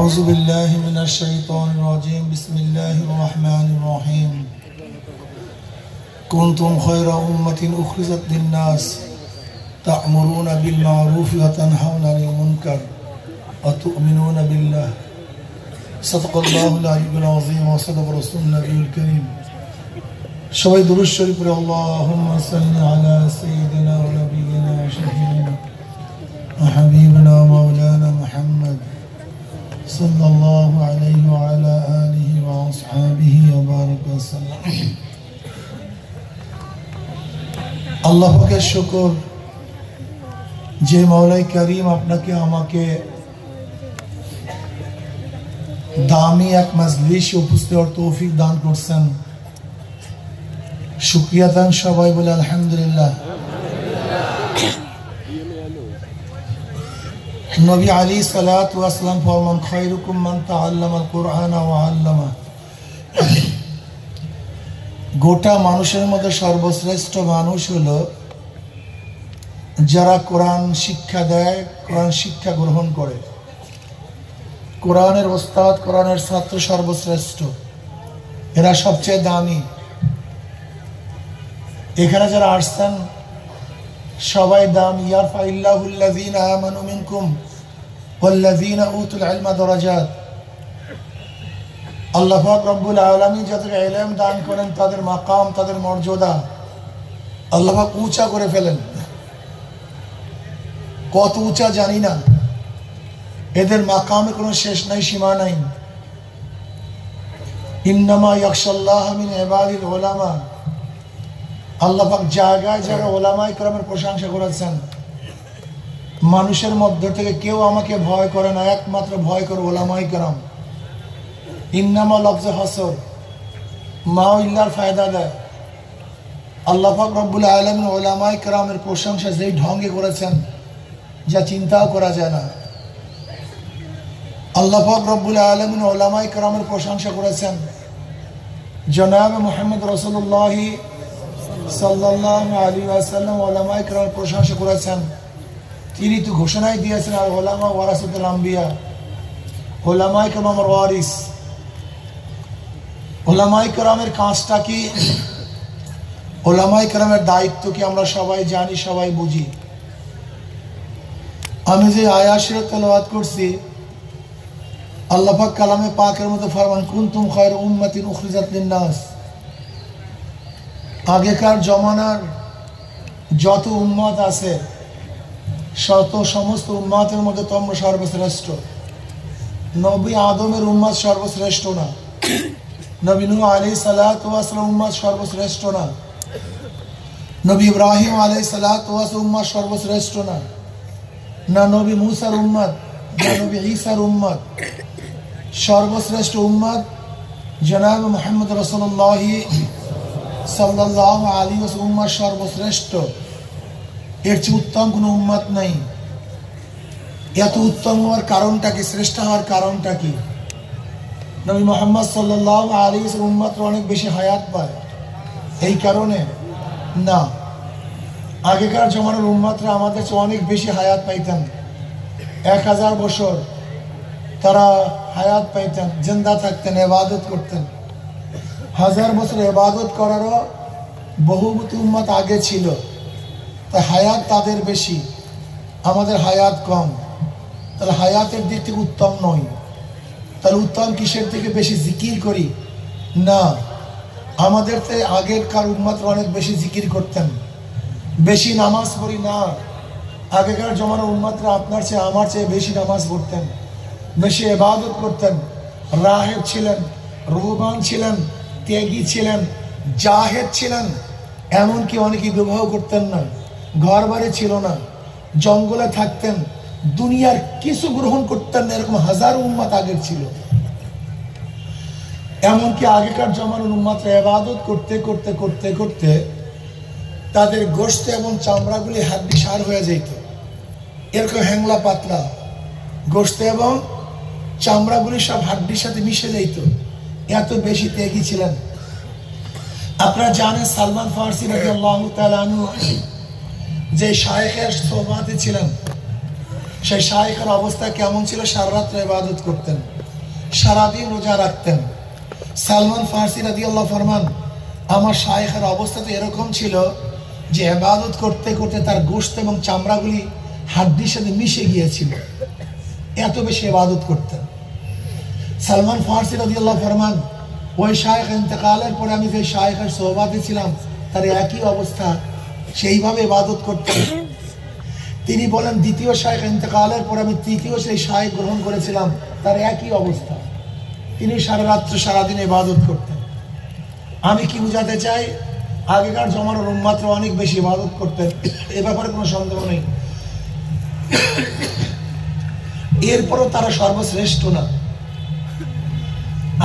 أعوذ بالله من الشيطان الرجيم بسم الله الرحمن الرحيم كنتم خير أمة أخرجت للناس تأمرون بالمعروف وتنهون عن المنكر وتؤمنون بالله صدق الله العلي العظيم وصدق رسول النبي الكريم সবাই দুরূদ শরীফ পড়ে আল্লাহুম্মা সাল্লি আলা সাইয়্যিদিনা ওয়া নাবিয়িনা ওয়া শাফিঈনা ওয়া হাবিবিনা ওয়া মাওলানা মুহাম্মদ সাল্লাল্লাহু আলাইহি ওয়া আলা আলিহি ওয়া আসহাবিহি ওয়া বারাকা ওয়াসাল্লাম। আল্লাহ পাকের শুকর যে মাওলাই করিম আপনাকে আমাকে দামি এক মজলিসে উপস্থিত হওয়ার তৌফিক দান করছেন। শুকরিয়া দান সবাই বলে আলহামদুলিল্লাহ। নবী আলাইহিস সালাতু ওয়াস সালাম ফরমান খায়রুকুম মান তাআল্লামাল কুরআন ওয়া আল্লামা। গোটা মানুষের মধ্যে সর্বশ্রেষ্ঠ মানুষ হলো যারা কোরআন শিক্ষা দেয়, কোরআন শিক্ষা গ্রহণ করে। কোরআনের ওস্তাদ, কোরআনের ছাত্র সর্বশ্রেষ্ঠ, এরা সবচেয়ে দামি। এখানে যারা আসছেন সবাই দামি। ইয়ারফাইল্লাহুল্লাযীনা আমানু মিনকুম ওয়াল্লাযীনা উতুল ইলমা দারাজাত। আল্লাহ পাক রব্বুল আলামিন যাদের ইলম দান করেন তাদের মাকাম, তাদের মর্যাদা আল্লাহ পাক উঁচা করে ফেলেন। কত উঁচা জানি না, এদের মাকামে কোনো শেষ নাই, সীমা নাই। ইন্নামা ইয়াখশাল্লাহ মিন ইবাদিল উলামা। আল্লাহ পাক জায়গায় জায়গায় ওলামায়ে কেরামের প্রশংসা করেছেন। মানুষের মধ্য থেকে কেউ আমাকে ভয় করে না, একমাত্র ভয় করে ওলামায়ে কেরাম। ইন্নামা লফজে হাসর, মা ইল্লার ফায়দা দেয়। আল্লাহ পাক রব্বুল আলামিন ওলামায়ে কেরামের প্রশংসা যেই ঢঙ্গে করেছেন যা চিন্তাও করা যায় না। আল্লাহ পাক রব্বুল আলামিন ওলামায়ে কেরামের প্রশংসা করেছেন। জনাব মুহাম্মদ রাসূলুল্লাহ সাল্লাল্লাহু আলাইহি ওয়াসাল্লাম ওলামায়ে কেরামের প্রশংসা করেছেন। তিনি তো ঘোষণাই দিয়েছেন আর ওলামা ওয়ারাসাতুল আম্বিয়া, ওলামায়ে কেরাম আমার ওয়ারিস। ওলামায়ে কেরামের কাজটা কি, ওলামায়ে কেরামের দায়িত্ব কি আমরা সবাই জানি, সবাই বুঝি। আমি যে আয়াত শরীফ তেলাওয়াত করছি, আল্লাহ পাক কালামে পাকের মধ্যে ফরমান কুনতুম খায়রা উম্মাতিন উখরিজাত লিন-নাস। আগেকার জমানার যত উম্মত আছে সমস্ত উম্মতের মধ্যে তোমরা সর্বশ্রেষ্ঠ। নবী আদমের উম্মত সর্বশ্রেষ্ঠ না, নবী নূহ আলাইহিস সালাতু ওয়াস সালাম উম্মত সর্বশ্রেষ্ঠ না, নবী ইব্রাহিম আলাইহিস সালাতু ওয়াস সালাম উম্মত সর্বশ্রেষ্ঠ না, না নবী মুসার উম্মত, না নবী ঈসার উম্মত। সর্বশ্রেষ্ঠ উম্মত জনাব মুহাম্মদ রাসূলুল্লাহ সাল্লাল্লাহু আলাইহি ওয়াসাল্লাম উম্মত সর্বশ্রেষ্ঠ। এর চেয়ে উত্তম কোনো উম্মত নাই। এত উত্তম হওয়ার কারণটা কি, শ্রেষ্ঠ হওয়ার কারণটা কি? নবী মুহাম্মদ সাল্লাল্লাহু আলাইহি ওয়াসাল্লাম উম্মতরা অনেক বেশি হায়াত পায় এই কারণে না। আগেকার জমানার উম্মতরা আমাদের চেয়ে অনেক বেশি হায়াত পাইতেন। 1000 বছর তারা হায়াত পাইতেন, জিন্দা থাকতেন, ইবাদত করতেন। 1000 বছর ইবাদত করারও বহুমুখী উম্মত আগে ছিল, তাই হায়াত তাদের বেশি, আমাদের হায়াত কম। তাহলে হায়াতের দিক থেকে উত্তম নয়। তাহলে উত্তম কিসের থেকে? বেশি জিকির করি না। আমাদের তো আগেরকার উম্মতরা অনেক বেশি জিকির করতেন, বেশি নামাজ পড়ি না। আগেকার জমানার উম্মতরা আপনার চেয়ে আমার চেয়ে বেশি নামাজ পড়তেন, বেশি ইবাদত করতেন। রাহেব ছিলেন, রুহবান ছিলেন, ত্যাগী ছিলেন, জাহেদ ছিলেন। এমনকি অনেকে বিবাহ করতেন না, ঘর বাড়ি ছিল না, জঙ্গলে থাকতেন, দুনিয়ার কিছু গ্রহণ করতেন না। এরকম হাজার উম্মত আগের ছিল। এমনকি আগেকার জমানার উম্মতরা ইবাদত করতে করতে করতে করতে তাদের গোশত এবং চামড়াগুলি হাড্ডি সার হয়ে যেত। এরকম হ্যাংলা পাতলা গোশত এবং চামড়াগুলি সব হাড্ডির সাথে মিশে যেত, এত বেশি ত্যাগী ছিলেন। আপনারা জানেন সালমান ফারসি রাদিয়াল্লাহু তাআলা আনহু যে শায়েখের সোহবতে ছিলেন, সেই শায়েখের অবস্থা কেমন ছিল? সারা রাত্র ইবাদত করতেন, সারাদিন রোজা রাখতেন। সালমান ফারসি রাদিয়াল্লাহু ফরমান, আমার শায়েখের অবস্থা তো এরকম ছিল যে ইবাদত করতে করতে তার গোশত এবং চামড়াগুলি হাড্ডির সাথে মিশে গিয়েছিল, এত বেশি ইবাদত করতেন। সালমান ফারসি রাদিয়াল্লাহু ফরমান, ওই শায়েখ ইন্তেকালের পরে আমি যে শায়েখের সোহবাতে ছিলাম তার একই অবস্থা, সেইভাবে ইবাদত করতেন। তিনি বলেন, দ্বিতীয় শায়েখ ইন্তেকালের পরে আমি তৃতীয় সেই শায়েখ গ্রহণ করেছিলাম, তার একই অবস্থা, তিনি সারা রাত্র সারাদিন ইবাদত করতেন। আমি কি বুঝাতে চাই? আগেকার জমানার উম্মাতরা অনেক বেশি ইবাদত করতেন, এ ব্যাপারে কোনো সন্দেহ নেই। এরপরও তারা সর্বশ্রেষ্ঠ না।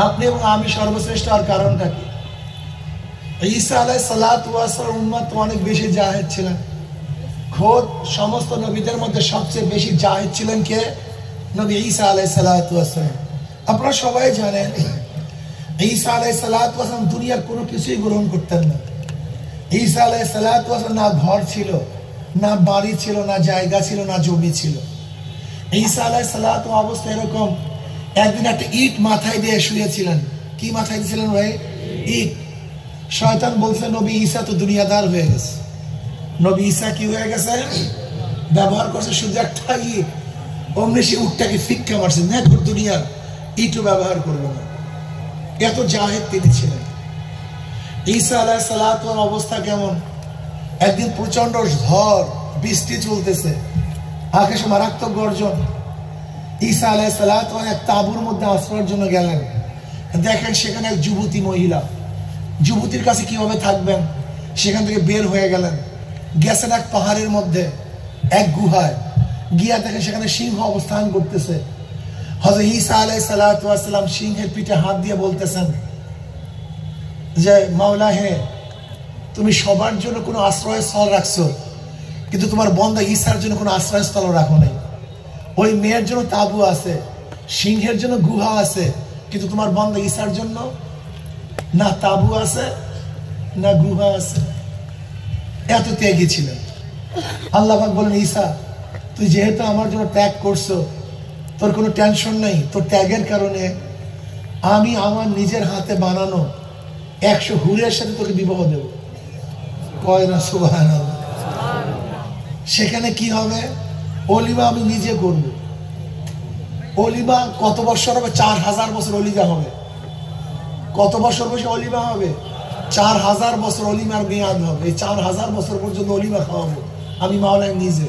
আপনি এবং আমি সর্বশ্রেষ্ঠ, আর কারণটা কি? ঈসা আলাইহিস সালাতু ওয়াস সালাম উম্মত অনেক বেশি জাহেদ ছিলেন। খোদ সমস্ত নবীদের মধ্যে সবচেয়ে বেশি জাহেদ ছিলেন কে? নবী ঈসা আলাইহিস সালাতু ওয়াস সালাম। আপনারা সবাই জানেন ঈসা আলাইহিস সালাতু ওয়াস সালাম দুনিয়ার কোনো কিছুই গ্রহণ করতেন না। ঈসা আলাইহিস সালাতু ওয়াস সালাম না ঘর ছিল, না বাড়ি ছিল, না জায়গা ছিল, না জমি ছিল। ঈসা আলাইহিস সালাতু অবস্থা এরকম, একদিন একটা ইট মাথায় দিয়ে শুয়েছিলেন। কি মাথায় দিয়েছিলেন ভাই? ইট। শয়তান বলছে নবী ঈসা তো দুনিয়াদার হয়ে গেছে। নবী ঈসা কি হয়ে গেছে? ব্যবহার করছে শুধু একটা ইট, অমনি সে উটটাকে ফিক্কা মারছে, না দুনিয়ার ইটও ব্যবহার করবো না। এত জাহেদ তিনি ছিলেন। ঈসা আলাইহিস সালাতু অবস্থা কেমন? একদিন প্রচন্ড ঝড় বৃষ্টি চলতেছে, আকাশে মারাত্মক গর্জন। ঈসা আলাইহিস সালাতু এক তাঁবুর মধ্যে আশ্রয়ের জন্য গেলেন। দেখেন সেখানে এক যুবতী মহিলা, যুবতীর কাছে কিভাবে থাকবেন? সেখান থেকে বের হয়ে গেলেন, গেছেন এক পাহাড়ের মধ্যে এক গুহায়, গিয়া দেখেন সেখানে সিংহ অবস্থান করতেছে। হযরত ঈসা আলাইহিস সালাতু ওয়াস সালাম সিংহের পিঠে হাত দিয়ে বলতেছেন যে, মাওলা হে, তুমি সবার জন্য কোনো আশ্রয়স্থল রাখছো, কিন্তু তোমার বান্দা ঈসার জন্য কোনো আশ্রয়স্থল রাখো নাই। ওই মেয়ের জন্য তাঁবু আছে, সিংহের জন্য গুহা আছে, কিন্তু তোমার বান্দা ঈসার জন্য না তাঁবু আছে না গুহা আছে। এত ত্যাগী ছিলেন। আল্লাহ পাক বলেন, ঈসা তুই যেহেতু আমার জন্য ত্যাগ করছো, তোর কোনো টেনশন নাই। তোর ত্যাগের কারণে আমি আমার নিজের হাতে বানানো 100 হুরের সাথে তোকে বিবাহ দেব। কয় না সুবহানাল্লাহ। সেখানে কি হবে? অলিমা আমি নিজে করব। অলিমা কত বছর হবে? 4000 বছর অলিমা হবে। কত বছর বসে অলিমা হবে? 4000 বছর অলিমার মেয়াদ হবে। এই 4000 বছর পর্যন্ত অলিমা খাওয়াবো আমি মাওলাই নিজে।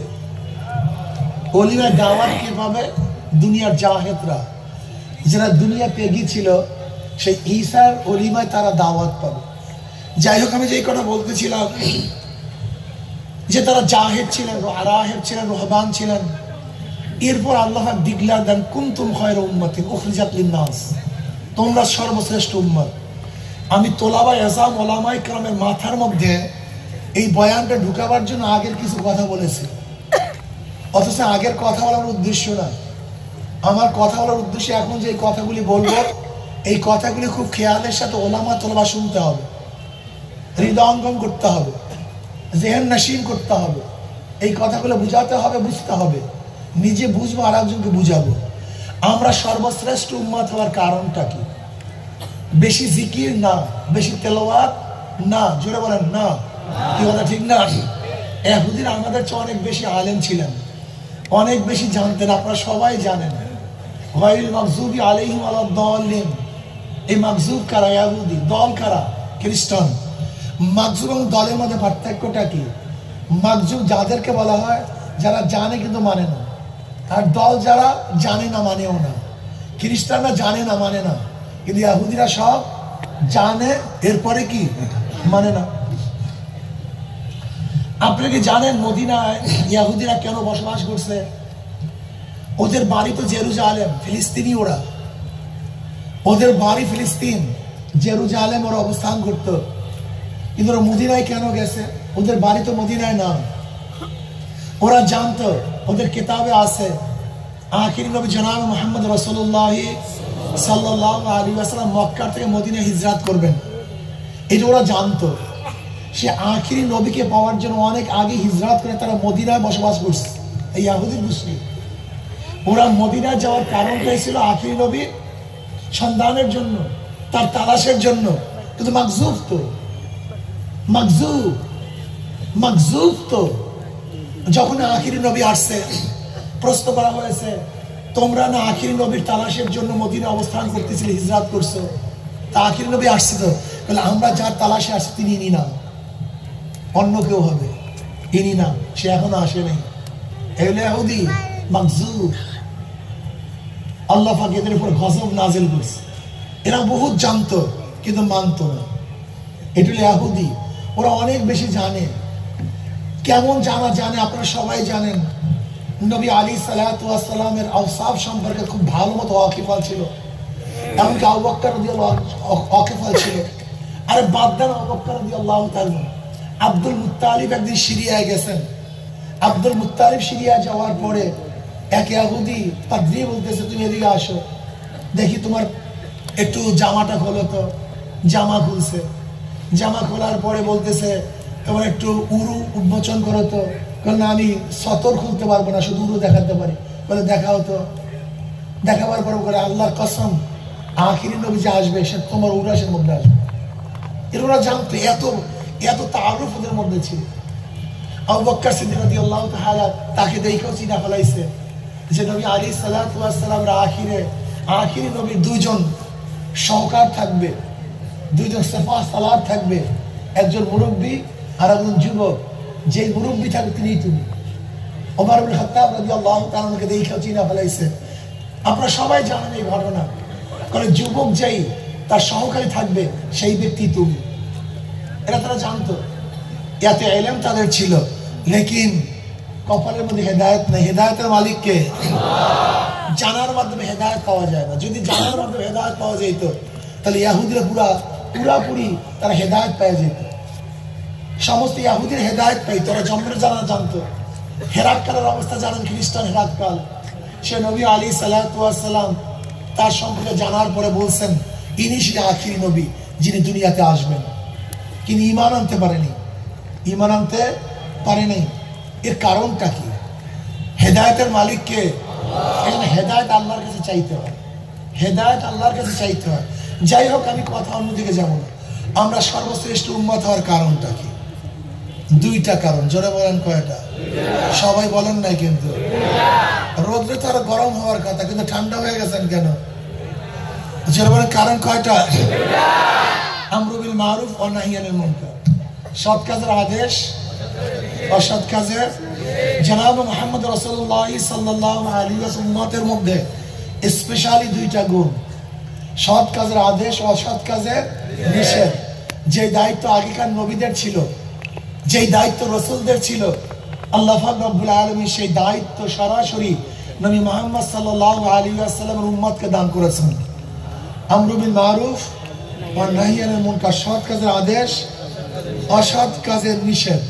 অলিমার দাওয়াত কি পাবে? দুনিয়ার জাহেদরা, যারা দুনিয়া ত্যাগী ছিল, সেই ঈসার অলিমায় তারা দাওয়াত পাবে। যাই হোক, আমি যেই কথা বলতেছিলাম যে তারা জাহেদ ছিলেন, রাহেব ছিলেন, রহবান ছিলেন। এরপর আল্লাহ ডিক্লেয়ার দেন, কুনতুম খায়রা উম্মাতিন উখরিজাত লিন-নাস, তোমরা সর্বশ্রেষ্ঠ উম্মত। আমি তোলাবা এজাম ওলামায়ে কেরামের মাথার মধ্যে এই বয়ানটা ঢুকাবার জন্য আগের কিছু কথা বলেছি, অথচ আগের কথা বলার উদ্দেশ্য না। আমার কথা বলার উদ্দেশ্য এখন যে কথাগুলি বলবো, এই কথাগুলি খুব খেয়ালের সাথে ওলামা তোলাবা শুনতে হবে, হৃদয়ঙ্গম করতে হবে, জেহেন নশীন করতে হবে। এই কথাগুলো বুঝাতে হবে, বুঝতে হবে। নিজে বুঝবো, আর একজনকে বুঝাবো। আমরা সর্বশ্রেষ্ঠ উম্মত হওয়ার কারণটা কি? বেশি জিকির না, বেশি তেলাওয়াত না, জোরে বলেন না। কি কথা ঠিক না? ইহুদিরা আমাদের চেয়ে অনেক বেশি আলেম ছিলেন, অনেক বেশি জানতেন। আপনারা সবাই জানেন গায়রুল মাগযুবি আলাইহিম ওয়ালাদ-দাল্লিন। এই মাগযুব কারা? ইহুদি। দল কারা? খ্রিস্টান। মাগযুব এবং দলের মধ্যে পার্থক্যটা কি? মাগযুব যাদেরকে বলা হয় যারা জানে কিন্তু মানে না, আর দল যারা জানে না মানেও না। খ্রিস্টানরা জানে না মানে না, কিন্তু ইহুদিরা সব জানে, এরপরে কি মানে না। আপনারা কি জানেন মদিনায় ইহুদিরা কেন বসবাস করছে? ওদের বাড়ি তো জেরুজালেম, ফিলিস্তিনি ওরা। ওদের বাড়ি ফিলিস্তিন, জেরুজালেম ওরা অবস্থান করতো। কিন্তু ওরা মদিনায় কেন গেছে? ওদের বাড়ি তো মদিনায় না। ওরা জানতো, ওদের কিতাবে আছে, আখির নবী জনাব মুহাম্মদ রাসূলুল্লাহ সাল্লাল্লাহু আলাইহি ওয়াসাল্লাম মক্কা থেকে মদিনায় হিজরত করবেন। এটা ওরা জানতো। সে আখিরি নবীকে পাওয়ার জন্য অনেক আগে হিজরত করে তারা মদিনায় বসবাস করছে, এই ইহুদি মুসলিম। ওরা মদিনা যাওয়ার কারণটাই ছিল আখিরি নবীর সন্ধানের জন্য, তার তালাশের জন্য। কিন্তু মাকজুব তো যখন আখিরি নবী আসছে, প্রশ্ন করা হয়েছে তোমরা না আখিরি নবীর তালাশের জন্য মদিনা অবস্থান করতেছিলে, হিজরাত করছো, তা আখিরি নবী আসছে তো, বলে আমরা যার তালাশে আসছি তিনি ইনি না, অন্য কেউ হবে, ইনি না, সে এখনো আসে নাই। এগুলো ইহুদি মাকজুব। আল্লাহ পাক এদের উপর গজব নাজিল করছে। এরা বহুত জানতো কিন্তু মানতো না। এটা হলো ইহুদি। ওরা অনেক বেশি জানে। কেমন জানে আপনারা সবাই জানেন। নবী আলী সাল্লাল্লাহু আলাইহি সাল্লামের আওসাফ সম্পর্কে খুব ভালো মতো ওয়াকিফাল ছিল। এমনকি আবু বকর রাদিয়াল্লাহু ওয়াকিফাল ছিল। আরে বাদ দেন আবু বকর রাদিয়াল্লাহু তাআলা, আব্দুল মুত্তালিব একদিন সিরিয়ায় গেছেন। আব্দুল মুত্তালিব সিরিয়া যাওয়ার পরে এক ইহুদি পাদ্রী বলতেছে তুমি এদিকে আসো, দেখি তোমার একটু জামাটা খোলো তো। জামা খুলছে। জামা খোলার পরে বলতেছে তোমার একটু উরু উন্মোচন করো তো। না আমি সতর খুলতে পারবো না, শুধু উরু দেখাতে পারি। বলে দেখাও তো। দেখাবার পরে বলে আল্লাহর কসম আখিরি নবী যে আসবে সে তোমার উরাসের মধ্যে আসবে। এর ওরা জানতো, এত তাআরুফ ওদের মধ্যে ছিল। আবু বকর সিদ্দিক রাদিয়াল্লাহু তাআলা তাকে দেখেও চিনা ফেলাইছে যে নবী আলাইহিস সালাতু ওয়াস সালামের আখিরি নবীর দুইজন সহকার থাকবে, দুইজন সেফা সালার থাকবে, একজন মুরব্বী আর একজন যুবক। যে মুরব্বী থাকবে তিনিই তুমি। ওমর ইবনে খাত্তাব রাদিয়াল্লাহু তাআলা কে দেখেও চিনা ফেলাইছে। আপনারা সবাই জানেন এই ঘটনা। কারণ যুবক যেই তার সহকারী থাকবে সেই ব্যক্তি তুমি। এটা তারা জানতো, এত ইলম তাদের ছিল। লেকিন কপালের মধ্যে হেদায়েত নেই। হেদায়েতের মালিক কে? জানার মাধ্যমে হেদায়েত পাওয়া যায় না। যদি জানার মাধ্যমে হেদায়েত পাওয়া যেত তাহলে ইহুদিরা পুরাপুরি তারা হেদায়েত পেয়ে যেত। সমস্ত ইহুদির হেদায়েত পাইতো, তারা জন্মের জানা জানতো। হেরাতকালের অবস্থা জানেন, খ্রিস্টান হেরাতকাল। সে নবী আলী সাল্লাল্লাহু আলাইহি সাল্লাম তার সম্পর্কে জানার পরে বলছেন ইনি সে আখিরি নবী যিনি দুনিয়াতে আসবেন। কিন্তু ঈমান আনতে পারেনি। এর কারণটা কি? হেদায়েতের মালিক কে? এখানে হেদায়েত আল্লাহর কাছে চাইতে হয়। যাই হোক, আমি কথা অন্যদিকে যাব না। আমরা সর্বশ্রেষ্ঠ উম্মত হওয়ার কারণটা কি? দুইটা কারণ। জোরে বলেন কয়টা? সবাই বলেন নাই কিন্তু। রোদ্রে তো আরো গরম হওয়ার কথা, কিন্তু ঠান্ডা হয়ে গেছেন কেন? জোরে বলেন কারণ কয়টা? আমরু বিল মারুফ ওয়া নাহি আনিল মুনকার, সৎ কাজের আদেশ, অসৎ কাজের। জনাব মুহাম্মদ রাসূলুল্লাহ সাল্লাল্লাহু আলাইহি ওয়াসাল্লামের মধ্যে স্পেশালি দুইটা গুণ, সৎ কাজের আদেশ, অসৎ কাজের নিষেধ। যে দায়িত্ব আগেকার নবীদের ছিল, যেই দায়িত্ব রাসূলদের ছিল, আল্লাহ পাক রব্বুল আলামিন সেই দায়িত্ব সরাসরি নবী মুহাম্মদ সাল্লাল্লাহু আলাইহি ওয়াসাল্লামের উম্মতকে দান করেছেন। আমরু বিল মারুফ ওয়া নাহি আনিল মুনকার, সৎ কাজের আদেশ, অসৎ কাজের নিষেধ।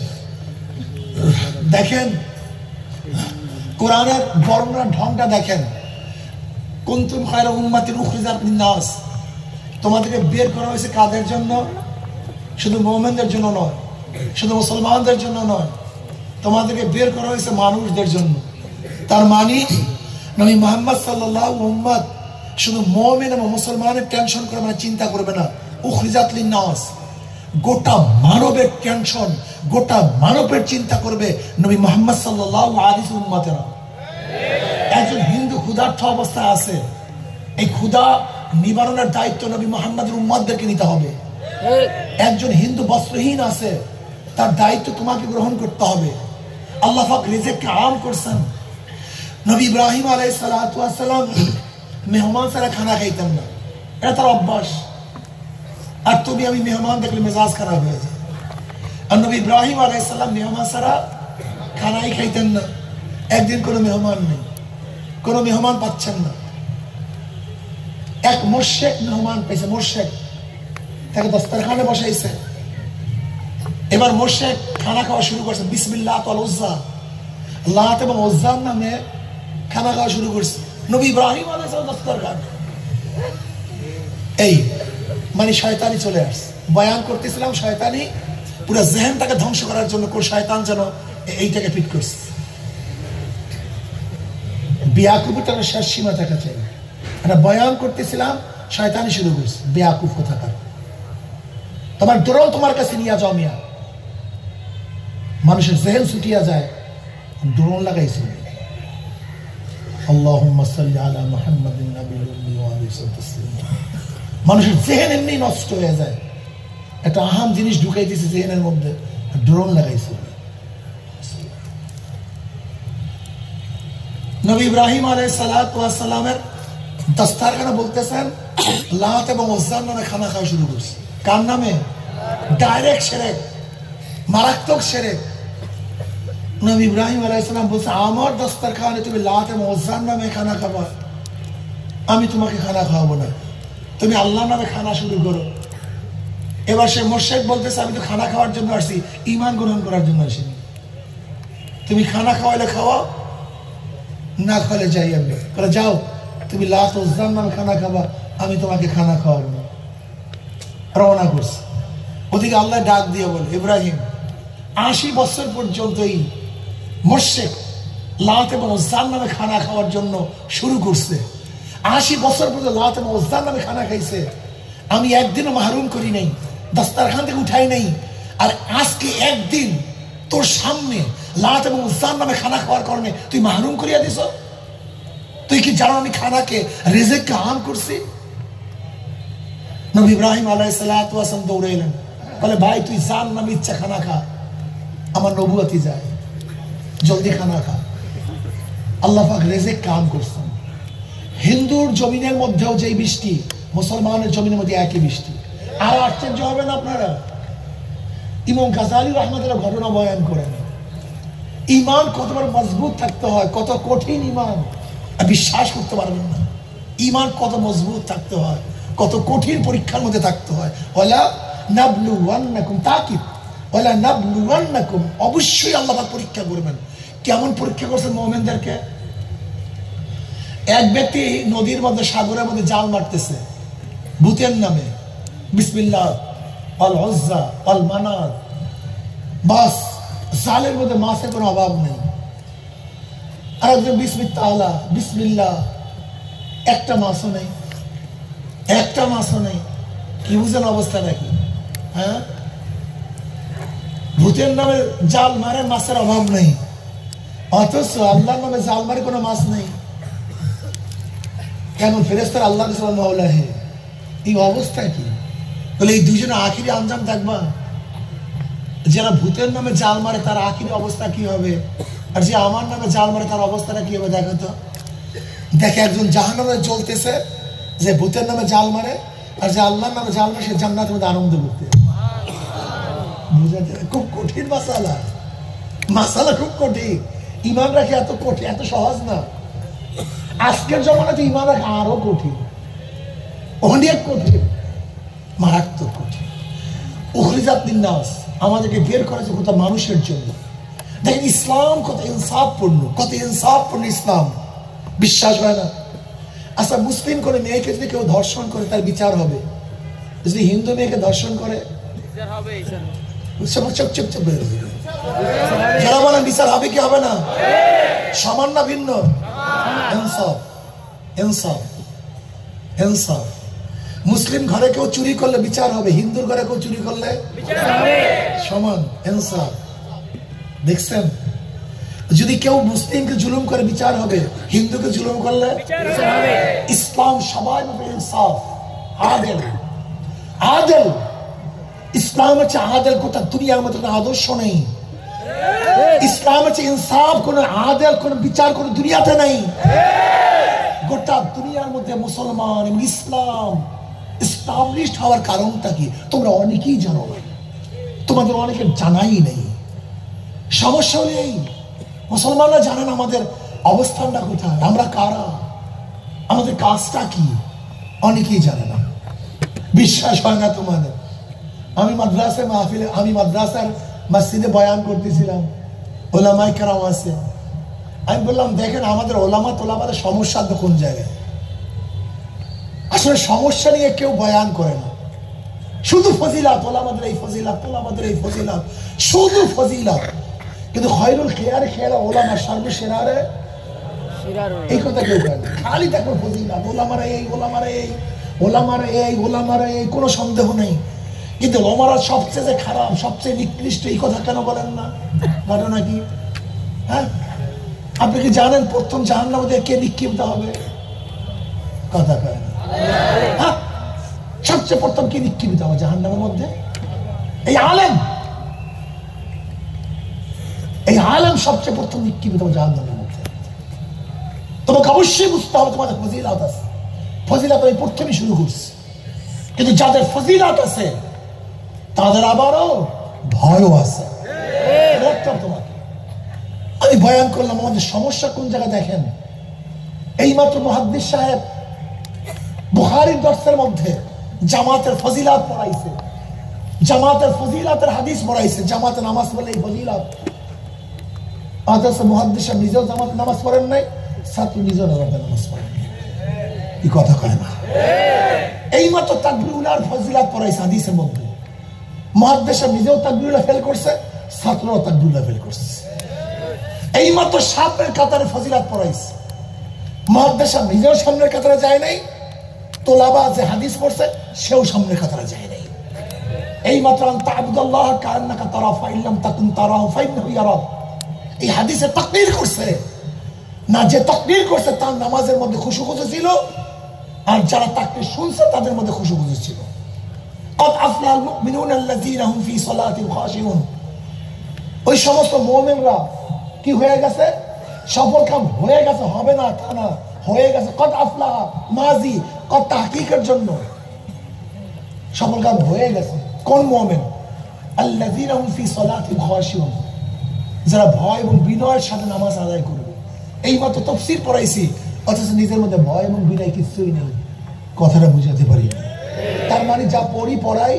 দেখেন কোরআনের বর্ণনার ঢংটা দেখেন। কুনতুম খায়রা উম্মাতিন উখরিজাত লিন-নাস, তোমাদেরকে বের করা হয়েছে কাদের জন্য? শুধু মুমিনদের জন্য নয়, শুধু মুসলমানদের জন্য নয়, তোমাদেরকে বের করা হয়েছে মানুষদের জন্য। তার মানে নবী মুহাম্মদ সাল্লাল্লাহু উম্মত শুধু মুমিন এবং মুসলমানের টেনশন করবে না, চিন্তা করবে না। উখরিজাত লিন-নাস, গোটা মানবের টেনশন, গোটা মানবের চিন্তা করবে নবী মুহাম্মদ সাল্লাল্লাহু আলাইহি উম্মতেরা। একজন হিন্দু ক্ষুধার্ত অবস্থায় আছে, এই ক্ষুধা নিবারণের দায়িত্ব নবী মুহাম্মদের উম্মতদেরকে নিতে হবে। একজন হিন্দু বস্ত্রহীন আছে, তার দায়িত্ব তোমাকে গ্রহণ করতে হবে। আল্লাহ পাক রিজিককে আম করছেন। নবী ইব্রাহিম আলাইহিস সালাতু ওয়াস সালাম মেহমান ছাড়া খানা খাইতেন না, এটা তার অভ্যাস। আর তুমি আমি মেহমান দেখলে মেজাজ খারাপ হয়ে যায়। আর নবী ইব্রাহিম আলাইহিস সালাম মেহমান ছাড়া খানাই খাইতেন না। একদিন কোনো মেহমান নেই, কোনো মেহমান পাচ্ছেন না। এক মুশরিক মেহমান পেয়েছে, মুশরিক, তাকে দস্তরখানে বসাইছে। এবার মুশরিক খানা খাওয়া শুরু করছে, বিসমিল্লাহ ওয়াল উজ্জা, লাত এবং উজ্জার নামে খানা খাওয়া শুরু করছে। নবী ইব্রাহিম আলাইহিস সালাম দস্তরখান। এই মানে শয়তানি চলে আসছে। বয়ান করতেছিলাম, শয়তানি পুরো জেহেনটাকে ধ্বংস করার জন্য কোন শয়তান যেন এইটাকে ফিট করছে। বেয়াকুফিটার শেষ সীমা থাকা চাই। একটা বয়ান করতেছিলাম, শয়তানি শুরু করছে, বেয়াকুফ কোথাকার, তোমার ড্রোন তোমার কাছে নিয়ে যাও মিয়া। মানুষের জেহেন ছুটিয়া যায়, ড্রোন লাগাইছে। আল্লাহুম্মা সাল্লি আলা মুহাম্মাদিন নাবিয়্যিল উম্মি ওয়া আলিহি ওয়াসাল্লাম। মানুষের জেহেন এমনি নষ্ট হয়ে যায়, একটা আহাম জিনিস ঢুকাই দিয়েছে জেহেনের মধ্যে, ড্রোন লাগাইছে। নবী ইব্রাহিম আলাইহিস সালাতু ওয়াস সালামের দস্তারখানা বলতেছেন লাত এবং উজ্জার নামে খানা খাওয়া শুরু করছে। কার নামে? ডাইরেক্ট শিরক, মারাত্মক শিরক। নবী ইব্রাহিম আলাইহিস সালাম বলছে আমার দস্তারখানে তুমি লাত এবং উজ্জার নামে খানা খাবা, আমি তোমাকে খানা খাওয়াবো না, তুমি আল্লাহর নামে খানা শুরু করো। এবার সে মুশরিক বলতেছে আমি তো খানা খাওয়ার জন্য আসছি, ঈমান গ্রহণ করার জন্য আসিনি। তুমি খানা খাওয়াইলে খাওয়াও, না খাওয়ালে যাই আমি। বলে যাও, তুমি লাত উজ্জার নামে খানা খাবা, আমি তোমাকে খানা খাওয়াবো না। রওনা করছে। ওদিকে আল্লাহ ডাক দিয়ে বলে ইব্রাহিম 80 বছর পর্যন্ত এই মুশরিক লাত এবং উজ্জার নামে খানা খাওয়ার জন্য শুরু করছে। 80 বছর পর্যন্ত লাত এবং উজ্জার নামে খানা খাইছে, আমি একদিনও মাহরুম করি নাই, দস্তারখান থেকে উঠাই নাই। আর আজকে একদিন তোর সামনে লাত এবং উজ্জার নামে খানা খাওয়ার কারণে তুই মাহরুম করিয়া দিস। তুই কি জানো আমি খানাকে রিজিককে হারাম করছি? নবী ইব্রাহিম আলাইহিস সালাতু ওয়াস সালাম দৌড়ে এলেন, বলে ভাই তুই জান না, ইচ্ছা খানা খা, আমার নবুয়তি যায়, জলদি খানা খা। আল্লাহ পাক রিজিক কাম করছেন। হিন্দুর জমিনের মধ্যেও যেই বৃষ্টি, মুসলমানের জমিনের মধ্যে একই বৃষ্টি। আর আশ্চর্য হবে না আপনারা, ইমাম গাজালি রাহমাতুল্লাহ ঘটনা বয়ান করেন, ঈমান কতবার মজবুত থাকতে হয়, কত কঠিন ঈমান বিশ্বাস করতে পারবেন না। ঈমান কত মজবুত থাকতে হয়, কত কঠিন পরীক্ষার মধ্যে থাকতে হয়। ওয়ালা নাবলুওয়ান্নাকুম, তাকিদ, ওয়ালা নাবলুওয়ান্নাকুম, অবশ্যই আল্লাহ পাক পরীক্ষা করবেন। কেমন পরীক্ষা করছেন মুমিনদেরকে? এক ব্যক্তি নদীর মধ্যে, সাগরের মধ্যে জাল মারতেছে ভূতের নামে, বিসমিল্লাহ আল উজ্জা আল মানাত, বাস জালের মধ্যে মাছের কোনো অভাব নেই। আর একজন বিসমিল্লাহ বিসমিল্লাহ, একটা মাছও নেই, একটা মাছও নেই। কি বুঝেন অবস্থা নাকি? হ্যাঁ, ভূতের নামে জাল মারে, মাছের অভাব নেই, অথচ আল্লাহর নামে জাল মারে কোনো মাছ নেই। কেমন ফেরেশতার আল্লাহ মাওলা হে, এই অবস্থা কি? বলে এই দুইজনের আখিরি আঞ্জাম দেখবা, যারা ভূতের নামে জাল মারে তার আখিরি অবস্থা কি হবে, আর যে আমার নামে জাল মারে তার অবস্থাটা কি হবে দেখো তো। দেখে একজন জাহান্নামে জ্বলতেছে, যে ভূতের নামে জাল মারে, আর যে আল্লাহর নামে জাল মারে সে জান্নাতের মধ্যে আনন্দ করতে। বুঝাতে খুব কঠিন মাসালা, মাসালা খুব কঠিন। ঈমান রাখে এত কঠিন, এত সহজ না। আজকের জমানাতে ঈমান রাখা আরো কঠিন, অনেক কঠিন, মারাত্মক কঠিন। উখরিজাত লিন-নাস, আমাদেরকে বের করেছে কত মানুষের জন্য। দেখেন ইসলাম কত ইনসাফপূর্ণ, কত ইনসাফপূর্ণ ইসলাম। বিশ্বাস হয় না? আচ্ছা, মুসলিম করে মেয়েকে যদি কেউ ধর্ষণ করে তার বিচার হবে, যদি হিন্দু মেয়েকে ধর্ষণ করে যারা বলেন বিচার হবে কি হবে না? সমান না ভিন্ন? ইনসাফ, ইনসাফ, ইনসাফ। মুসলিম ঘরে কেউ চুরি করলে বিচার হবে, হিন্দুর ঘরে কেউ চুরি করলে সমান, ইনসাফ। দেখছেন, যদি কেউ মুসলিমকে জুলুম করে বিচার হবে, হিন্দুকে জুলুম করলে ইসলাম সবাই ইনসাফ, আদেল, আদেল। ইসলাম হচ্ছে আদেল, গোটা দুনিয়ার মতো কোনো আদর্শ নেই। ইসলাম হচ্ছে ইনসাফ, কোন আদেল, কোন বিচার কোন দুনিয়াতে নেই। গোটা দুনিয়ার মধ্যে মুসলমান এবং ইসলাম এস্টাবলিশড হওয়ার কারণটা কি তোমরা অনেকেই জানো না, তোমাদের অনেকের জানাই নেই। সমস্যা নেই, মুসলমানরা জানেন আমাদের অবস্থানটা কোথায়, আমরা কারা, আমাদের কাজটা কি, অনেকেই জানে না। বিশ্বাস হয় না তোমাদের? আমি মাদ্রাসায় মাহফিলে, আমি মাদ্রাসার মসজিদে বয়ান করতেছিলাম, ওলামায়ে কেরাম আছে। আমি বললাম দেখেন আমাদের ওলামা তোলামাদের সমস্যা তো কোন জায়গায়। আসলে সমস্যা নিয়ে কেউ বয়ান করে না, শুধু ফজিলাত, ওলামাদের এই ফজিলাত, ওলামাদের এই ফজিলাত, শুধু ফজিলাত। কিন্তু খয়রুল খিয়ার খেয়ারা ওলামা সর্বসেরারে এই কথা কেউ কয় না, খালি দেখো ফজিলাত, ওলামারা এই, ওলামারা এই, ওলামারা এই, ওলামারা এই, কোনো সন্দেহ নেই। কিন্তু ওলামারা সবচেয়ে যে খারাপ, সবচেয়ে নিকৃষ্ট, এই কথা কেন বলেন না? ঘটনা কি? হ্যাঁ, আপনি কি জানেন প্রথম জাহান্নামে কে নিক্ষিপ্ত হবে? কথা কয় না। হ্যাঁ, সবচেয়ে প্রথম কে নিক্ষিপ্ত হবে জাহান্নামের মধ্যে? এই আলেম। এই আলেম সবচেয়ে প্রথম নিক্ষিপ্ত হবে জাহান্নামের মধ্যে। তোমাকে অবশ্যই বুঝতে হবে তোমাদের ফজিলাত আছে। ফজিলাত এই প্রথমই শুরু করছে, কিন্তু যাদের ফজিলাত আছে তাদের আবারও ভয়ও আছে। তোমাকে আমি বয়ান করলাম আমাদের সমস্যা কোন জায়গায় দেখেন। এইমাত্র মুহাদ্দিস সাহেব বুখারীর দর্সের মধ্যে জামাতের ফজিলাত পড়াইছে, জামাতের ফজিলাতের হাদিস পড়াইছে, জামাতে নামাজ পড়লে এই ফজিলাত। অথচ মুহাদ্দিস সাহেব নিজেও জামাতে নামাজ পড়েন নাই, ছাত্র নিজেও জামাতে নামাজ পড়েন নাই। এই কথা কয় না। এইমাত্র তাকবীরুল্লাহর ফজিলাত পড়াইছে হাদিসের মধ্যে, মুহাদ্দিস সাহেব নিজেও তাকবীরুল্লাহ ফেল করছে, ছাত্ররাও তাকবীরুল্লাহ ফেল করছে। এইমাত্র সামনের কাতারে ফজিলাত পড়াইছে, মুহাদ্দিস সাহেব নিজেও সামনের কাতারে যায় নাই, তোলাবা যে হাদিস পড়ছে সেও সামনের কাতারে যায় নাই। এইমাত্র আনতা আবুদুল্লাহ কান্নাকা তারা ফাইল্লাম তাকুন তারাহু ফাইন্নাহু ইয়ারাক, এই হাদিসে তাকরীর করছে না, যে তাকরীর করছে তার নামাজের মধ্যে খুশুখুশু ছিল, আর যারা তাকরীর শুনছে তাদের মধ্যে খুশুখুশু ছিল। কদ আফলাল মুমিনুনা আল্লাযীনা হুম ফি সালাতিহিম খাশিউন, ওই সমস্ত মুমিনরা কি হয়ে গেছে? সফল কাম হয়ে গেছে, হবে না তা না, হয়ে গেছে। কদ আফলাহা মাজি, কদ তাহকিকের জন্য সফল কাম হয়ে গেছে। কোন মুমিন? আল্লাযীনা হুম ফি সালাতিহিম খাশিউন, যারা ভয় এবং বিনয়ের সাথে নামাজ আদায় করবে। এইমাত্র তাফসীর পড়াইছি, অথচ নিজের মধ্যে ভয় এবং বিনয় কিছুই নেই। কথাটা বুঝাতে পারি না। তার মানে যা পড়ি পড়াই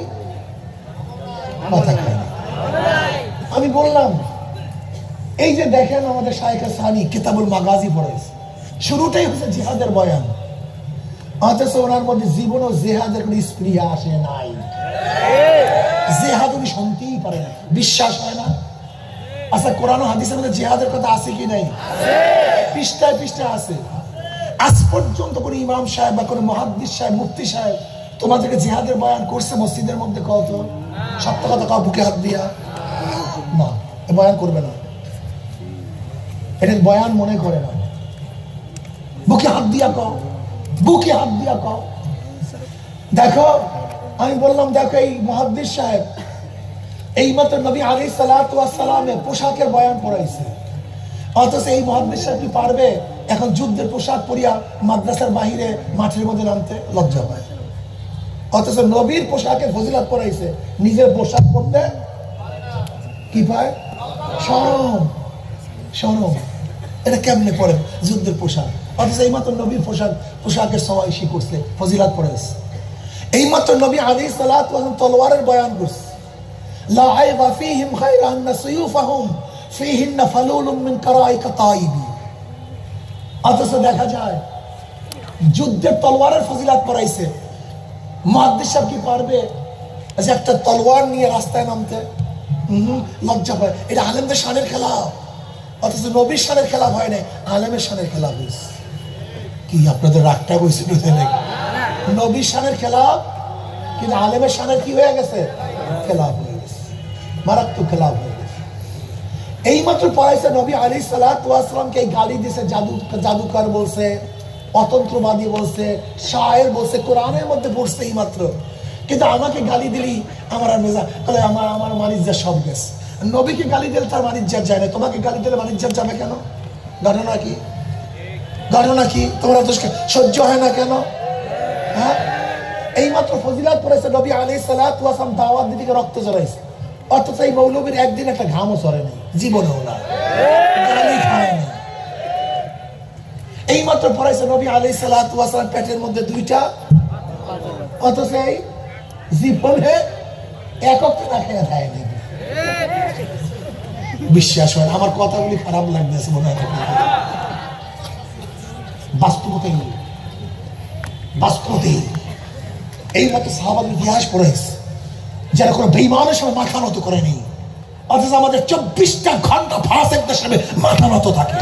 মাথা খায় না। আমি বললাম এই যে দেখেন আমাদের শায়েখ সানি কিতাবুল মাগাজি পড়াইছে, শুরুটাই হচ্ছে জিহাদের বয়ান, অথচ ওনার মধ্যে জীবন ও জিহাদের কোনো স্পৃহা আসে নাই। জিহাদ উনি শুনতেই পারে না, বিশ্বাস হয় না। আচ্ছা, কোরআন ও হাদিসের মধ্যে জিহাদের কথা আছে কি নাই? পৃষ্ঠায় পৃষ্ঠায় আছে। আজ পর্যন্ত কোন ইমাম সাহেব বা কোন মুহাদ্দিস সাহেব, মুফতি সাহেব তোমাদেরকে জিহাদের বয়ান করছে মসজিদের মধ্যে? কত সত্য কথা কাউ বুকে হাত দিয়া না, বয়ান করবে না, এটা বয়ান মনে করে না। বুকে হাত দিয়া কও, বুকে হাত দিয়া কও। দেখো আমি বললাম, দেখো এই মুহাদ্দিস সাহেব এইমাত্র নবী আলাইহিস সালাতু ওয়াস সালামের পোশাকের বয়ান পড়াইছে, অথচ এই মুহাদ্দিস সাহেব কি পারবে এখন যুদ্ধের পোশাক পরিয়া মাদ্রাসার বাহিরে মাঠের মধ্যে নামতে? লজ্জা পায়। অথচ নবীর পোশাকের ফজিলাত পড়াইছে, নিজের পোশাক পরতে কি পায়? শরম, শরম। এটা কেমনে পড়ে যুদ্ধের পোশাক? অথচ এইমাত্র নবীর পোশাকের সবাই শি করছে, ফজিলাত পড়াইছে। এইমাত্র নবী আলাইহিস সালাতু ওয়াস সালাম তলোয়ারের বয়ান করছে, লা আইবা ফীহিম খায়রা আন্না সুয়ুফাহুম ফীহিন্না ফালুলুম মিন কারাইকা তাইবি। অথচ দেখা যায় যুদ্ধের তলোয়ারের ফজিলাত পড়াইছে, মুহাদ্দিস সাহেব কি পারবে যে একটা তলোয়ার নিয়ে রাস্তায় নামতে? লজ্জা পায়। এটা আলেমদের শানের খেলাফ, অথচ নবীর শানের খেলাফ হয় নাই, আলেমের শানের খেলাফ হয়েছে। কি আপনাদের রাগটা হয়েছিল? নবীর শানের খেলাফ, কিন্তু আলেমের শানের কি হয়ে গেছে? খেলাফ হয়ে গেছে, মারাত্মক খেলাফ হয়ে গেছে। এইমাত্র পড়াইছে নবী আলাইহিস সালাতু ওয়াস সালামকে গালি দিয়েছে, জাদুকর বলছে, অতন্ত্রবাদী বলছে, শায়ের বলছে, কোরআনের মধ্যে পড়ছে এইমাত্র। কিন্তু আমাকে গালি দিলি আমার আর মেজা, তাহলে আমার মানিজ্জাত সব গেছে। নবীকে গালি দিলে তার মানিজ্জাত যায় না, তোমাকে গালি দিলে মানিজ্জাত যাবে কেন? ঘটনা কি? ঘটনা কি? তোমরা তো সহ্য হয় না কেন? হ্যাঁ, এইমাত্র ফজিলাত পড়েছে, নবী আলাইহিস সালাতু ওয়াস সালাম দাওয়াত দিতে রক্ত ঝরাইছে, অথচ এই মৌলবীর একদিন একটা ঘামও ঝরে নাই, জীবনেও না, গালি খায় না। এইমাত্র পড়াইছে নবী আলাইহিস সালাতু ওয়াস সালাম পেটের মধ্যে দুইটা, অথচ এই জীবনে একক না খেয়ে খায় নাই। বিশ্বাস হয়? আমার কথাগুলি খারাপ লাগতেছে মনে হয়, বাস্তবতাই বাস্তবতাই। এইমাত্র সাহাবাদের ইতিহাস পড়েছে যারা কোনো বেঈমানের সামনে মাথা নত করেনি, অথচ আমাদের 24টা ঘন্টা ফাসিকদের সামনে মাথা নত থাকে।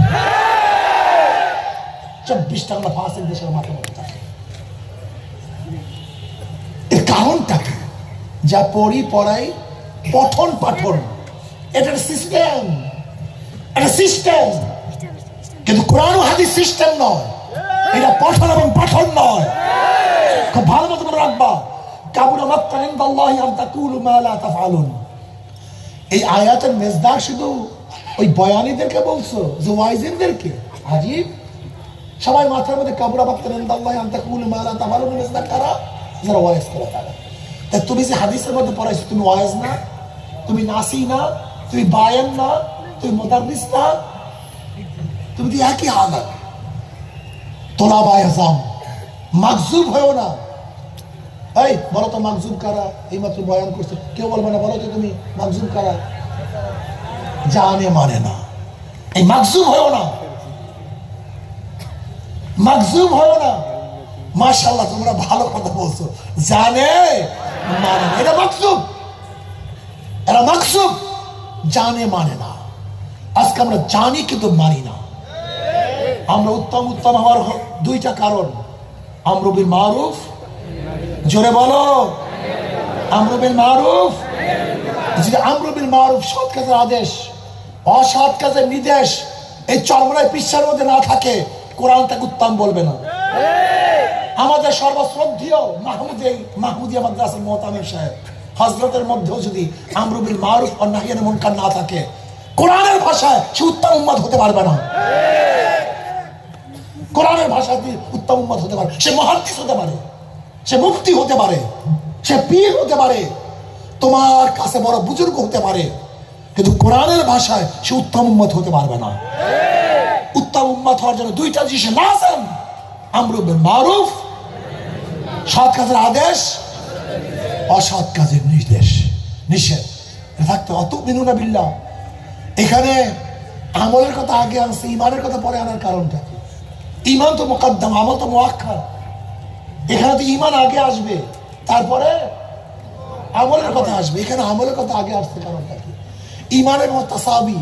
24টা আমরা ফাসিক দেশের মাথা মতো থাকে। এর কারণটা কি? যা পড়াই পঠন পাঠন, এটা সিস্টেম, এটা সিস্টেম, কিন্তু কোরআন ও হাদিস সিস্টেম নয়, এটা পঠন এবং পাঠন নয়। খুব ভালো মতো মনে রাখবা, কাবুরা মাক্তান ইনদাল্লাহি আন তাকুলু মা লা তাফআলুন। এই আয়াতের মেজদার শুধু ওই বয়ানীদেরকে বলছো, যে ওয়াইজিনদেরকে? আজীব। সবাই মাথার মধ্যে কাবুরা মাক্তান ইনদাল্লাহি আন তাকুলু মা লা তাফআলুন, মেজদার কারা? যারা ওয়াইজ করে তারা। তা তুমি যে হাদিসের মধ্যে পড়াইছো, তুমি ওয়াইজ না, তুমি নাসি না, তুমি বায়ান না, তুমি মুদাররিস না, তুমি তো একই হালাত। তোলাবায়ে যাম, মাকজুব হয়েও না। এই বলো তো মাকজুব কারা? এইমাত্র বয়ান করছে, কেউ বলবে না বলো তো তুমি মাকজুব কারা? জানে মানে না, এই মাকজুব হয়েও না, মাকজুব হয়েও না। মাশাআল্লাহ, তোমরা ভালো কথা বলছো, জানে মানে না, এটা মাকজুব, এরা মাকজুব, জানে মানে না। আজকে আমরা জানি কিন্তু মানি না। আমরা উত্তম হওয়ার দুইটা কারণ, আমরু বিল মারুফ, জোরে বলো, আমরু বিল মারুফ। যদি আমরু বিল মারুফ, সৎ কাজের আদেশ, অসৎ কাজের নির্দেশ এই চরমরায় পিচ্ছার মধ্যে না থাকে, কোরআন তাকে উত্তম বলবে না। আমাদের সর্বশ্রদ্ধেয় মাহমুদিয়া মাদ্রাসার মোহতামিম সাহেব হযরতের মধ্যেও যদি আমরু বিল মারুফ আর নাহি আনিল মুনকার না থাকে, কোরআনের ভাষায় সে উত্তম উম্মত হতে পারবে না। কোরআনের ভাষায় উত্তম উম্মত হতে পারে, সে মুহাদ্দিস হতে পারে, সে মুফতি হতে পারে, সে পীর হতে পারে, তোমার কাছে বড় বুজুর্গ হতে পারে, কিন্তু কোরআনের ভাষায় সে উত্তম উম্মত হতে পারবে না। উত্তম উম্মত হওয়ার জন্য দুইটা জিনিস লাজম, আমরু বিল মারুফ, সৎ কাজের আদেশ, অসৎ কাজের নিষেধ থাকতে। অতুমিনুনা বিল্লাহ, এখানে আমলের কথা আগে আনছে, ইমানের কথা পরে আনার কারণটা কি? ইমান তো মুকদ্দম, আমল তো মুআক্খার। এখানে তো ইমান আগে আসবে, তারপরে আমলের কথা আসবে। এখানে আমলের কথা আগে আসছে, কারণটা কি? ইমানের মুতাসাবি,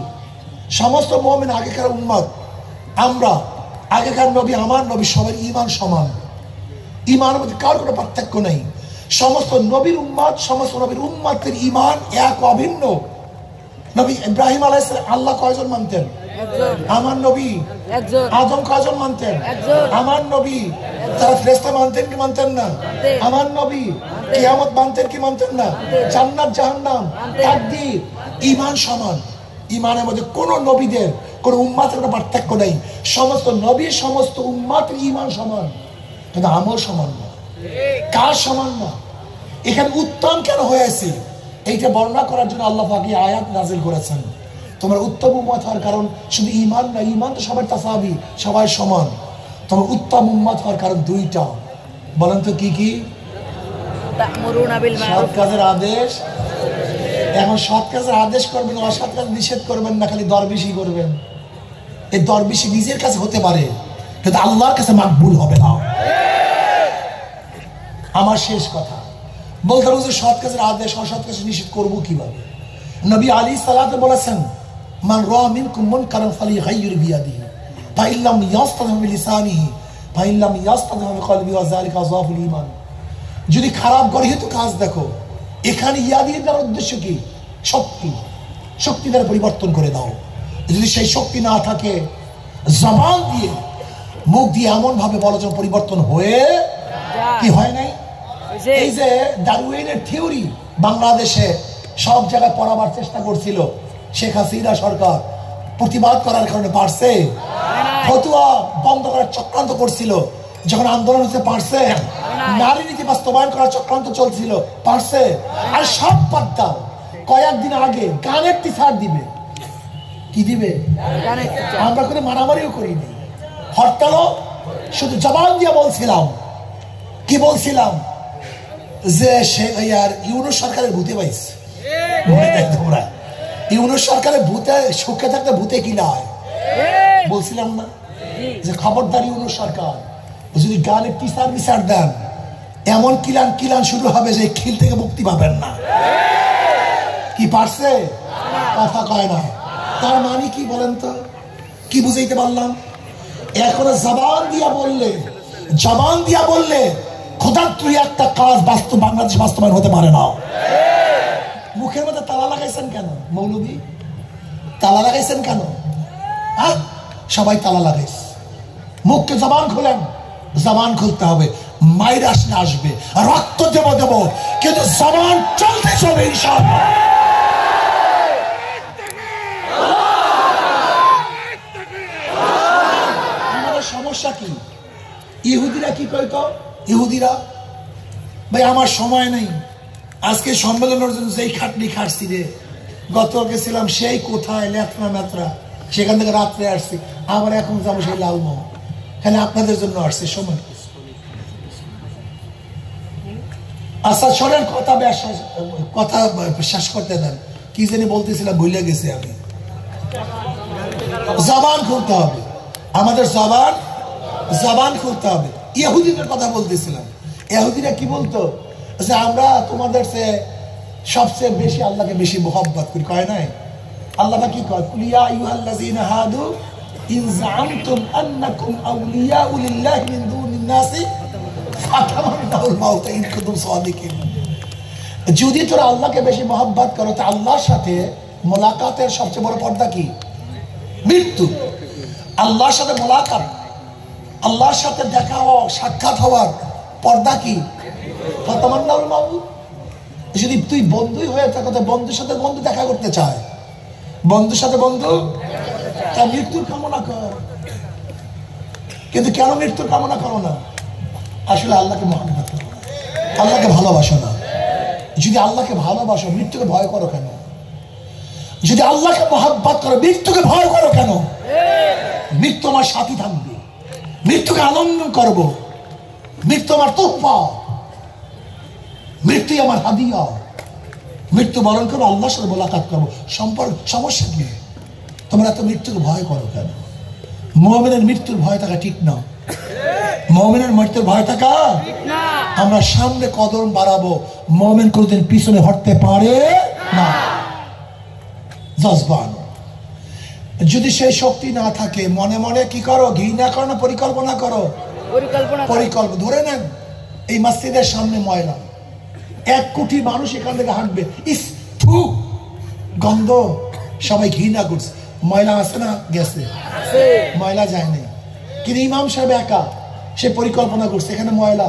সমস্ত মুমিন আগেকার উম্মত, আমরা আগেকার নবী, আমার নবী, সবার ইমান সমান। ইমানের মধ্যে কার কোনো পার্থক্য নেই। সমস্ত নবীর উম্মত, সমস্ত নবীর উম্মতের ইমান এক, অভিন্ন। নবী ইব্রাহিম আলাইহিস সালাম আল্লাহ কয়জন মানতেন? আমার নবী। আদম কয়জন মানতেন? আমার নবী। তারা ফেরেশতা মানতেন কি মানতেন না? আমার নবী। কিয়ামত মানতেন কি মানতেন না? জান্নাত জাহান্নাম, তাকদীর, ঈমান সমান। ঈমানের মধ্যে কোন নবীদের কোন উম্মতের কোনো পার্থক্য নেই। সমস্ত নবী, সমস্ত উম্মতের ঈমান সমান, কিন্তু আমল সমান না। কাজ সমান না। এখানে উত্তম কেন হয়েছে এইটা বর্ণনা করার জন্য আল্লাহ পাক এই আয়াত নাযিল করেছেন। তোমরা উত্তম উম্মত হওয়ার কারণ শুধু ঈমান না, ঈমান তো সবার তাসাবি, সবাই সমান। তোমরা উত্তম উম্মত হওয়ার কারণ দুইটা, বলেন তো কি কি? তা'মুরুনা বিল মারুফ, সৎ কাজের আদেশ। এখন সৎ কাজের আদেশ করবেন, অসৎ কাজ নিষেধ করবেন না, খালি দরবেশি করবেন। এই দরবেশি নিজের কাছে হতে পারে, কিন্তু আল্লাহর কাছে মাকবুল হবে না। আমার শেষ কথা বলতে হবে, সৎ কাজের আদেশ, অসৎ কাজ নিষেধ করবো কিভাবে? নবী আলাইহিস সালাতু বলেছেন, মান রাআ মিনকুম মুনকারান ফালিগাইয়ির বিয়াদিহি ফাইন লাম ইয়াস্তাতি বিলিসানিহি ফাইন লাম ইয়াস্তাতি বিকলবিহি ওয়া যালিকা আযফুল ঈমান। যদি খারাপ গরহিত কাজ দেখো, এখানে ইয়াদির দ্বারা উদ্দেশ্য কি? শক্তি দ্বারা পরিবর্তন করে দাও। যদি সেই শক্তি না থাকে, জবান দিয়ে, মুখ দিয়ে এমন ভাবে বলো যেন পরিবর্তন হয়ে কি হয় নাই। এই যে ডারউইনের থিওরি বাংলাদেশে সব জায়গায় পড়াবার চেষ্টা করছিল, শেখ হাসিনা সরকার প্রতিবাদ করার কারণে পারছে। ফতুয়া বন্ধ করার চক্রান্ত করছিল, যখন আন্দোলন হচ্ছে পারছে। নারী নীতি বাস্তবায়ন করার চক্রান্ত চলছিল, পারছে। আর সব বাদ দাও, কয়েকদিন আগে গানের টিচার দিবে, কি দিবে? আমরা কোনো মারামারিও করিনি, হরতালও শুধু জবান দিয়ে বলছিলাম। কি বলছিলাম? যে ইউনূস সরকারের ভূতে পাইছে। তোমরা ইউনূস সরকারের ভূতে সুখে থাকতে ভূতে কি না হয় বলছিলাম না? যে খবরদার ইউনূস সরকার যদি গানের টিচার বিচার দেন, এমন কিলান শুরু হবে যে খিল থেকে মুক্তি পাবেন না। কি পারছে? কথা কয় না। তার মানে কি বলেন তো? কি বুঝাইতে পারলাম? এখন জবান দিয়া বললে খোদাত্রী একটা কাজ বাংলাদেশ বাস্তবায়ন হতে পারে না। মুখের মধ্যে তালা লাগাইছেন কেন মৌলবী? তালা লাগাইছেন কেন? সবাই তালা লাগাইছে। মুখকে জবান খুলেন, জবান খুলতে হবে। মায়ের আসলে আসবে, রক্ত দেব, কিন্তু জবান চলতে চলবে ইনশাআল্লাহ। আমাদের সমস্যা কি? ইহুদিরা কি কইতো? ইহুদিরা ভাই আমার সময় নেই, আজকে সম্মেলনের জন্য যেই খাটনি খাটছি রে, গত গেছিলাম সেই কোথায় লেত্রা মেত্রা, সেখান থেকে রাত্রে আসছি, আবার এখন যাবো সেই লালমোহন, এখানে আপনাদের জন্য আসছে সময়। আচ্ছা শোনেন, কথা শেষ করতে দেন। কি জানি বলতেছিলাম, ভুলে গেছি আমি। জবান খুলতে হবে আমাদের, জবান খুলতে হবে। ইহুদিদের কথা বলতেছিলাম। ইহুদিরা কি বলতো? যে আমরা তোমাদের চেয়ে সবচেয়ে বেশি আল্লাহকে বেশি মোহাব্বত করি, কয় নাই? আল্লাহ কি কয়? কুলিয়া আইয়ুহাল্লাযীনা হাদু ইন যাআমতুম আন্নাকুম আউলিয়াউ লিল্লাহি মিন দুনিন নাসি ফাতামান্নাউল মাউত ইন কুনতুম সাদিকিন। যদি তোরা আল্লাহকে বেশি মোহাব্বত করো, তা আল্লাহর সাথে মোলাকাতের সবচেয়ে বড় পর্দা কি? মৃত্যু। আল্লাহর সাথে মোলাকাত, আল্লাহর সাথে দেখা হওয়া, সাক্ষাৎ হওয়ার পর্দা কি? ফাতামান্নাউল মাউত। যদি তুই বন্ধুই হয়ে থাকো, তো বন্ধুর সাথে বন্ধু দেখা করতে চায়, বন্ধুর সাথে বন্ধু, তা মৃত্যুর কামনা কর। কিন্তু কেন মৃত্যুর কামনা করো না? আসলে আল্লাহকে মোহাম্মত করো না, আল্লাহকে ভালোবাসো না। যদি আল্লাহকে ভালোবাসো, মৃত্যুকে ভয় করো কেন? যদি আল্লাহকে মোহাব্বত করো, মৃত্যুকে ভয় করো কেন? মৃত্যু আমার সাথী থাকবে, মৃত্যুকে আনন্দ করব, মৃত্যু আমার তোহফা, মৃত্যু আমার হাদিয়া। মৃত্যু বরণ করবো, আল্লাহর সাথে মোলাকাত করবো, সম্পর্ক। সমস্যা কি? তোমরা এত মৃত্যুকে ভয় করো কেন? মুমিনের মৃত্যুর ভয় থাকা ঠিক না, মুমিনের মৃত্যুর ভয় থাকা। আমরা সামনে কদম বাড়াবো, মুমিন কোনদিন পিছনে হটতে পারে না। জজবান। যদি সেই শক্তি না থাকে, মনে মনে কি করো? ঘৃণা করো না পরিকল্পনা করো? পরিকল্পনা। ধরে নেন এই মসজিদের সামনে ময়লা, 1 কোটি মানুষ এখান থেকে হাঁটবে, ইস থু গন্ধ, সবাই ঘৃণা করছে। ময়লা আছে না? গেছে, ময়লা যায় নাই। কিন্তু ইমাম সাহেব একা, সে পরিকল্পনা করছে এখানে ময়লা,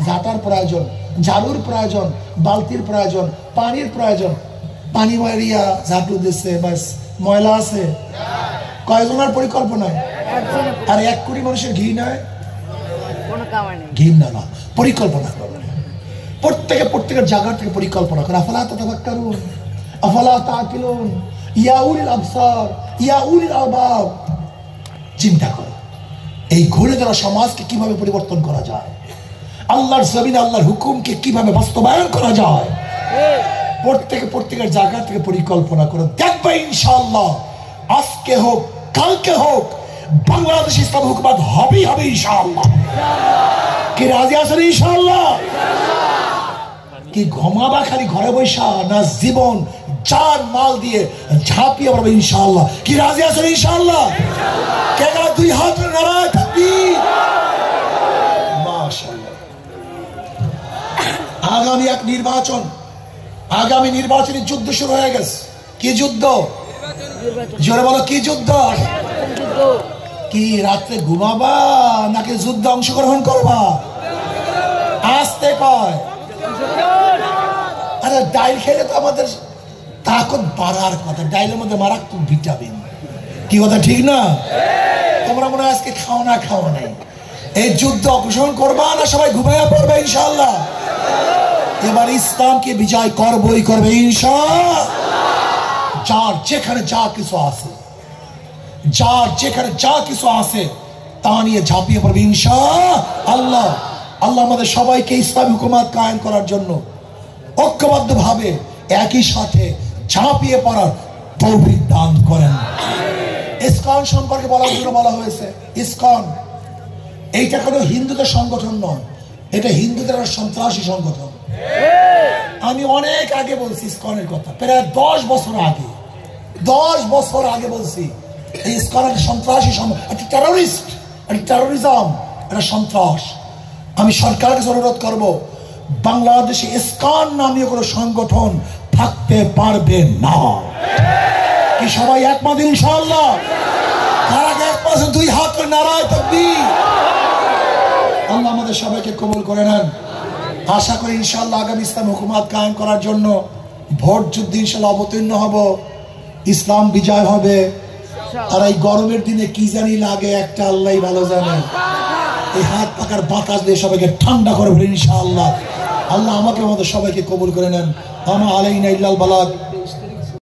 ঝাঁটার প্রয়োজন, ঝাড়ুর প্রয়োজন, বালতির প্রয়োজন, পানির প্রয়োজন। পানি মারিয়া ঝাঁটু দিচ্ছে, বাস ময়লা আছে। কয়জনের পরিকল্পনায়? আর 1 কোটি মানুষের ঘৃণায়? ঘৃণা না, পরিকল্পনা করবে। প্রত্যেকের জায়গা থেকে পরিকল্পনা করে। আফালা তাতাফাক্কারুন আফালা তাআকিলুন ইয়া উলিল আবসার ইয়া উলিল আলবাব। চিন্তা করো এই ঘুরে যাওয়া সমাজকে কিভাবে পরিবর্তন করা যায়, আল্লাহর জমিনে আল্লাহর হুকুমকে কিভাবে বাস্তবায়ন করা যায়। প্রত্যেকের জায়গা থেকে পরিকল্পনা করো, দেখবে ইনশাআল্লাহ আজকে হোক কালকে হোক বাংলাদেশ ইসলাম হুকুমত হবেই হবে ইনশাআল্লাহ। কি রাজি আছেন ইনশাআল্লাহ? কি ঘুমাবা খালি ঘরে বৈশা, না জীবন জান মাল দিয়ে ঝাঁপিয়ে পড়বে ইনশাআল্লাহ? কি রাজি আছেন ইনশাআল্লাহ? কে গেল 2 হাত নারায় তাকবীর। মাশাআল্লাহ। আগামী এক নির্বাচন, আগামী নির্বাচনী যুদ্ধ শুরু হয়ে গেছে। কি যুদ্ধ? জোরে বলো, কি যুদ্ধ? কি রাত্রে ঘুমাবা নাকি যুদ্ধে অংশগ্রহণ করবা? আসতে কয়। আরে ডাইল খেলে তো আমাদের তাকত বাড়ার কথা, ডাইলের মধ্যে মারাত্মক ভিটামিন। কি কথা ঠিক না? তোমরা মনে হয় আজকে খাও নাই, এই যুদ্ধ অংশগ্রহণ করবা না সবাই ঘুমাইয়া পড়বে ইনশাআল্লাহ। এবার ইসলামকে বিজয় করবই করবে ইনশাআল্লাহ। যার যেখানে যা কিছু আছে, যার যেখানে যা কিছু আছে তা নিয়ে ঝাঁপিয়ে পড়বে ইনশাআল্লাহ। আল্লাহ আমাদের সবাইকে ইসলামী হুকুমত কায়েম করার জন্য ঐক্যবদ্ধ ভাবে একই সাথে ঝাঁপিয়ে পড়ার তৌফিক দান করেন। ইসকন সম্পর্কে বলা হয়েছে, ইসকন এইটা কোনো হিন্দুদের সংগঠন নয়, এটা হিন্দুদের সন্ত্রাসী সংগঠন। আমি অনেক আগে বলছি ইসকনের কথা, প্রায় 10 বছর আগে বলছি এই ইসকন একটা সন্ত্রাসী সংগঠন, একটা টেরোরিস্ট এটা টেরোরিজম, এটা সন্ত্রাস। আমি সরকারকে অনুরোধ করব, বাংলাদেশে ইসকন নামীয় কোনো সংগঠন থাকতে পারবে না। কি সবাই একমত ইনশাআল্লাহ? তার আগে এক পাশে দুই হাত করে নারায় তাকবীর। আল্লাহ আমাদের সবাইকে কবুল করে নেন। আশা করি ইনশাআল্লাহ আগামী ইসলাম হুকুমত কায়েম করার জন্য ভোট যুদ্ধে ইনশাআল্লাহ অবতীর্ণ হব, ইসলাম বিজয় হবে। আর এই গরমের দিনে কি জানি লাগে একটা আল্লাহই ভালো জানে। এই হাত পাকার বাতাস দিয়ে সবাইকে ঠান্ডা করে ফেলে ইনশাআল্লাহ। আল্লাহ আমাকে আমাদের সবাইকে কবুল করে নেন। আমা আলাইনা ইল্লাল বালাগ।